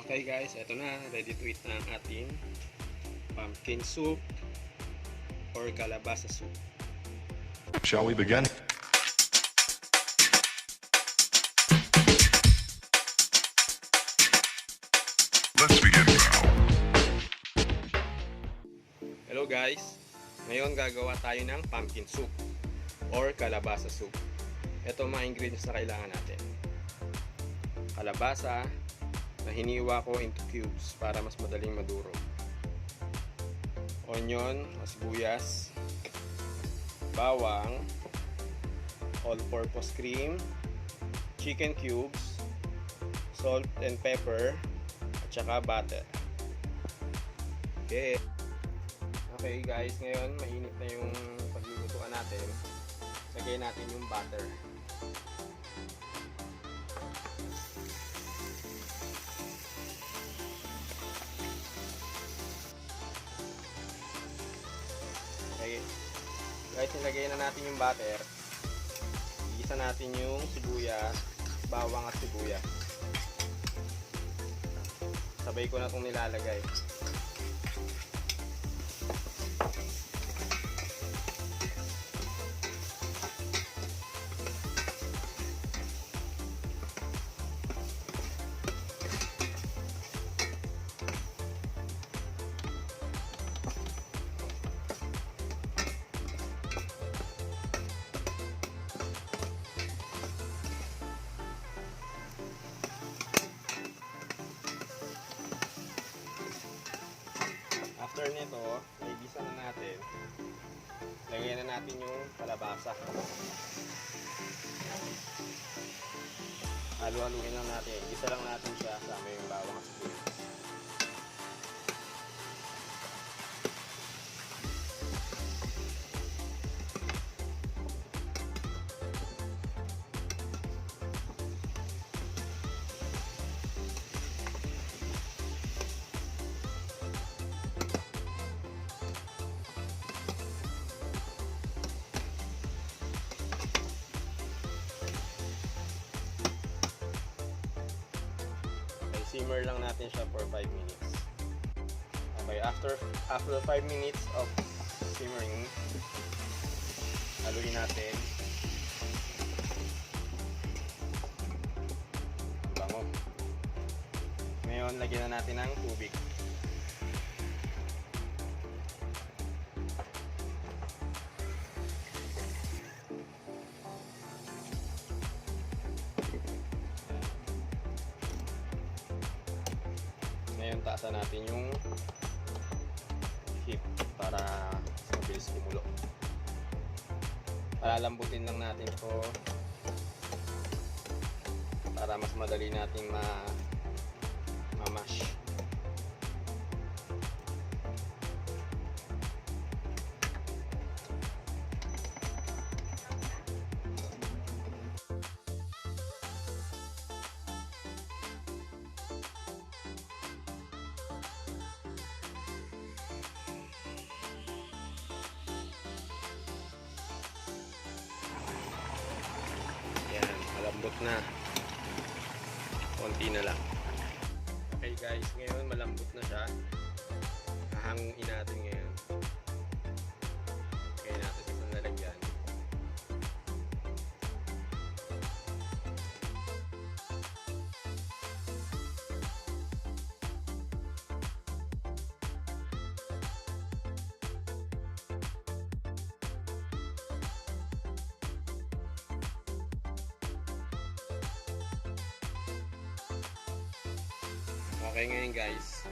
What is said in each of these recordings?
Okay guys, eto na, ready to eat na ang ating pumpkin soup or kalabasa soup. Shall we begin? Let's begin now. Hello guys, ngayon gagawa tayo ng pumpkin soup or kalabasa soup. Ito ang mga ingredients na kailangan natin. Kalabasa na hiniwa ko into cubes para mas madaling madurog. Onion, sibuyas, bawang, all-purpose cream, chicken cubes, salt and pepper, at saka butter. Okay. Okay guys, ngayon mainit na yung paglulutuan natin. Lagay natin yung butter. Okay. Guys, nilagay na natin yung butter. Igisa natin yung sibuyas, bawang at sibuyas. Sabay ko na itong nilalagay. After nito, igisa na natin. Lagyan na natin yung kalabasa. Halu-haluin lang natin. Igisa lang natin siya kasama yung bawang at sibuyas. Simmer lang natin siya for 5 minutes. Okay, after 5 minutes of simmering, haluin natin. Bango. Ngayon, lagyan na natin ng tubig. Ngayon, taasan natin yung heat para mabilis kumulo. Palalambutin lang natin ito para mas madali nating ma-mash. Malambot na. Konti na lang. Okay guys, ngayon malambot na siya. Hahangin natin ngayon. Kaya natin isang lalagyan. Okay, ngayon guys,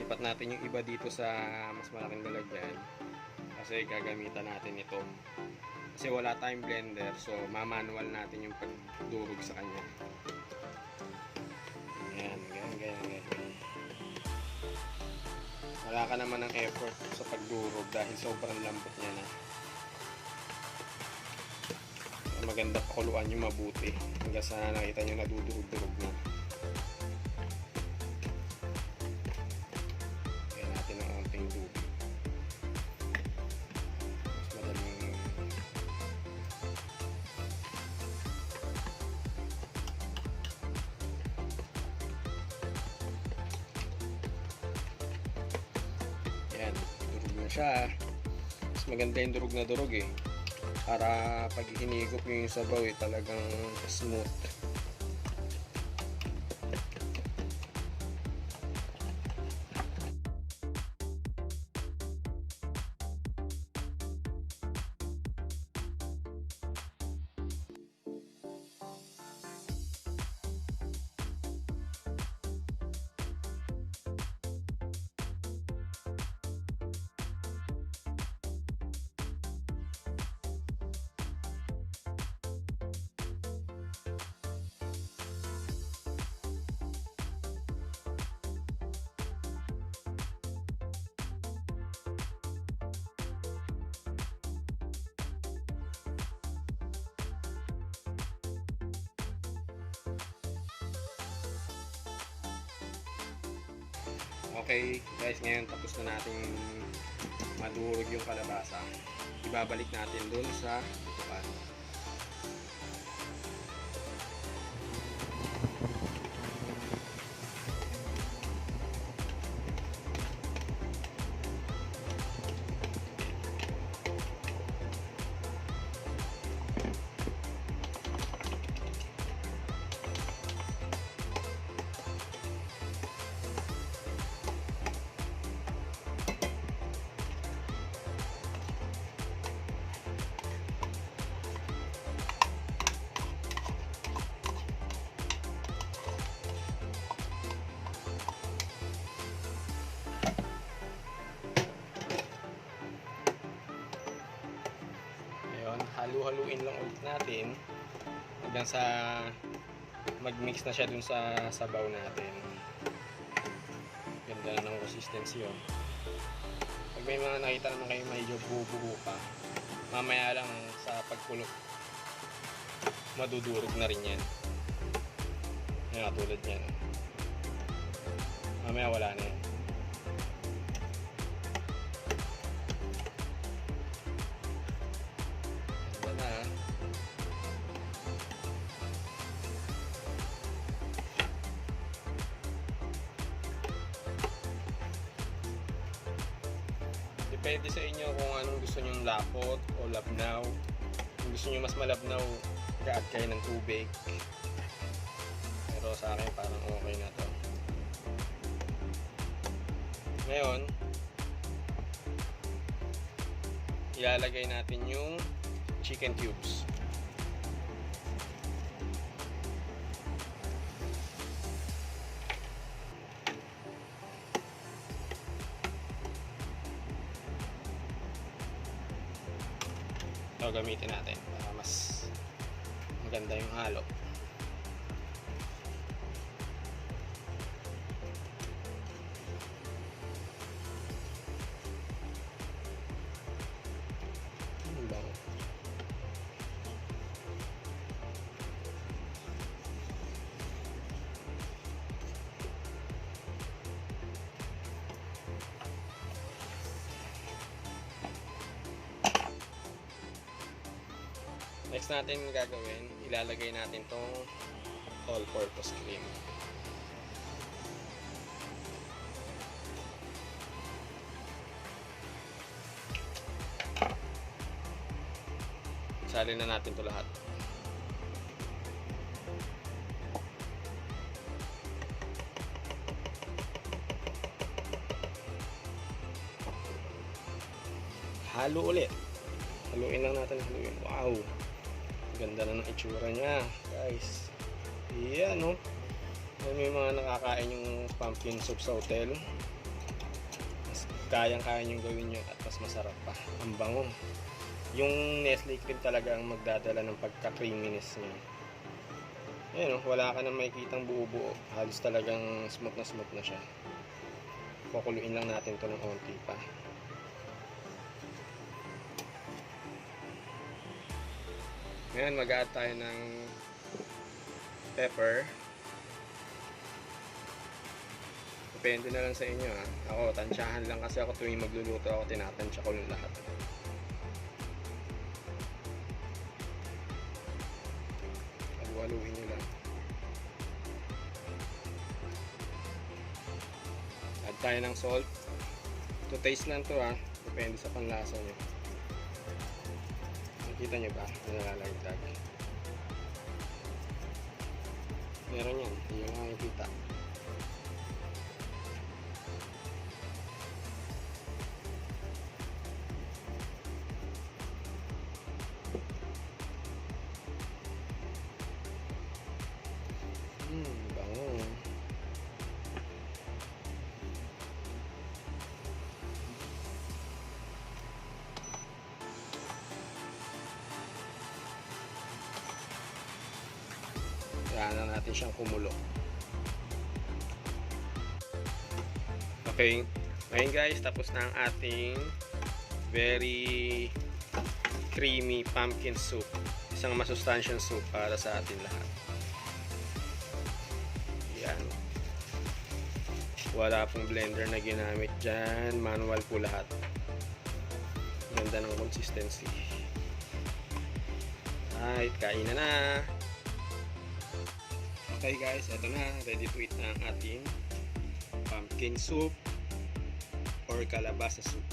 lipat natin yung iba dito sa mas malaking lalagyan kasi gagamitan natin itong kasi wala tayong blender, so mamanual natin yung pagdurog sa kanya. Ayan, ganyan. Wala ka naman ng effort sa pagdurog dahil sobrang lambot niya na. Maganda pakuluan yung mabuti hanggang sa nakita nyo nadudurog-durog na. siya. Mas maganda yung durog na durog eh. Para pag hinigop nyo yung sabaw eh, talagang smooth. Okay guys, ngayon tapos na natin madurog yung kalabasa. Ibabalik natin dun sa tutukan. Halu-haluin lang ulit natin hanggang sa mag-mix na siya dun sa sabaw natin. Ganda na ng consistency oh. Pag may mga nakita naman kayo medyo bubuo pa, mamaya lang sa pagkulo madudurog na rin yan. Yan, tulad yan. Mamaya wala na yan. Depende sa inyo kung anong gusto nyo, lapot o labnaw. Kung gusto nyo mas malabnaw, i-add kayo ng tubig. Pero sa akin parang okay na to. Ngayon, ilalagay natin yung chicken cubes. Ito gamitin natin para mas maganda yung halo. Next natin gagawin, ilalagay natin tong all-purpose cream. Salin na natin to lahat. Halo ulit. Haluin lang natin, haluin. Wow! Ganda na ng itsura niya, guys. Yan, no? May mga nakakain yung pumpkin soup sa hotel. Mas kayang-kaya nyo gawin nyo at mas masarap pa. Ang bango. Yung Nestle cream talaga ang magdadala ng pagka-creaminess niya. Ayan, no? Wala ka nang makikitang buo-buo. Halos talagang smooth na siya. Kukuluin lang natin to ng onti pa. Ngayon mag-add tayo ng pepper. Depende na lang sa inyo ha. Ako, tansyahan lang kasi ako tuwing magluluto ako, tinatansya ko yung lahat. Haluin nyo lang. Add tayo ng salt. To taste lang to ha. Depende sa panlasa nyo. Nakita nyo ba? Nalalagdag. Meron yan. Hindi nyo makikita. Bango. Kaya na natin siyang kumulo. Okay. Ngayon guys, tapos na ang ating very creamy pumpkin soup. Isang masustansyang soup para sa atin lahat. Yan. Wala pong blender na ginamit dyan. Manual po lahat. Ganda ng consistency. Alright, kain na. Okay guys, eto na. Ready to eat na ang ating pumpkin soup or kalabasa soup.